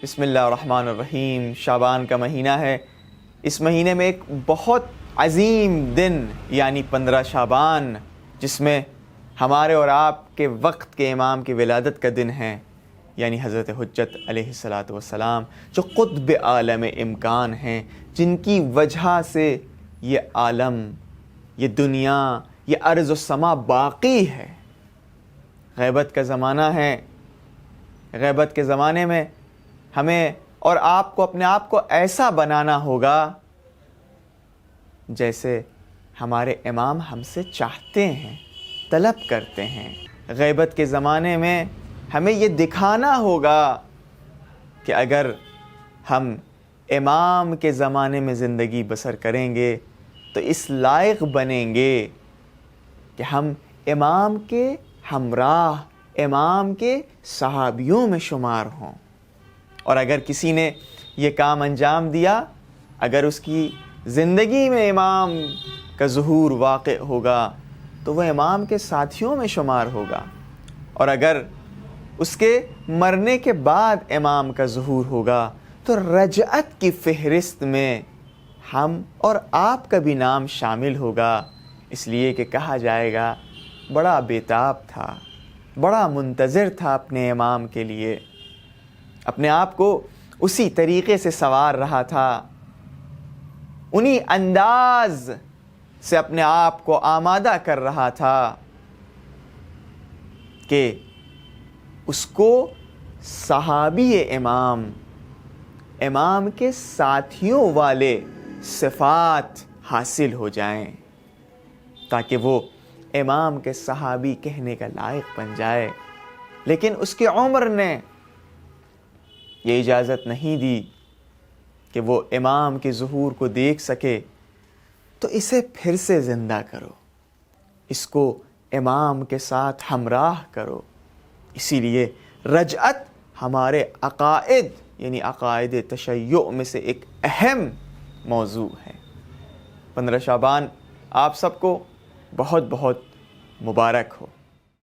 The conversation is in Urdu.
بسم اللہ الرحمن الرحیم۔ شعبان کا مہینہ ہے۔ اس مہینے میں ایک بہت عظیم دن یعنی 15 شعبان، جس میں ہمارے اور آپ کے وقت کے امام کی ولادت کا دن ہے، یعنی حضرت حجت علیہ الصلاۃ والسلام، جو قطب عالم امکان ہیں، جن کی وجہ سے یہ عالم، یہ دنیا، یہ ارض و سما باقی ہے۔ غیبت کا زمانہ ہے۔ غیبت کے زمانے میں ہمیں اور آپ کو اپنے آپ کو ایسا بنانا ہوگا جیسے ہمارے امام ہم سے چاہتے ہیں، طلب کرتے ہیں۔ غیبت کے زمانے میں ہمیں یہ دکھانا ہوگا کہ اگر ہم امام کے زمانے میں زندگی بسر کریں گے تو اس لائق بنیں گے کہ ہم امام کے ہمراہ، امام کے صحابیوں میں شمار ہوں۔ اور اگر کسی نے یہ کام انجام دیا، اگر اس کی زندگی میں امام کا ظہور واقع ہوگا تو وہ امام کے ساتھیوں میں شمار ہوگا، اور اگر اس کے مرنے کے بعد امام کا ظہور ہوگا تو رجعت کی فہرست میں ہم اور آپ کا بھی نام شامل ہوگا، اس لیے کہ کہا جائے گا بڑا بیتاب تھا، بڑا منتظر تھا اپنے امام کے لیے، اپنے آپ کو اسی طریقے سے سنوار رہا تھا، انہی انداز سے اپنے آپ کو آمادہ کر رہا تھا کہ اس کو صحابی امام، امام کے ساتھیوں والے صفات حاصل ہو جائیں، تاکہ وہ امام کے صحابی کہنے کا لائق بن جائے۔ لیکن اس کی عمر نے یہ اجازت نہیں دی کہ وہ امام کے ظہور کو دیکھ سکے، تو اسے پھر سے زندہ کرو، اس کو امام کے ساتھ ہمراہ کرو۔ اسی لیے رجعت ہمارے عقائد یعنی عقائد تشیع میں سے ایک اہم موضوع ہے۔ 15 شعبان آپ سب کو بہت بہت مبارک ہو۔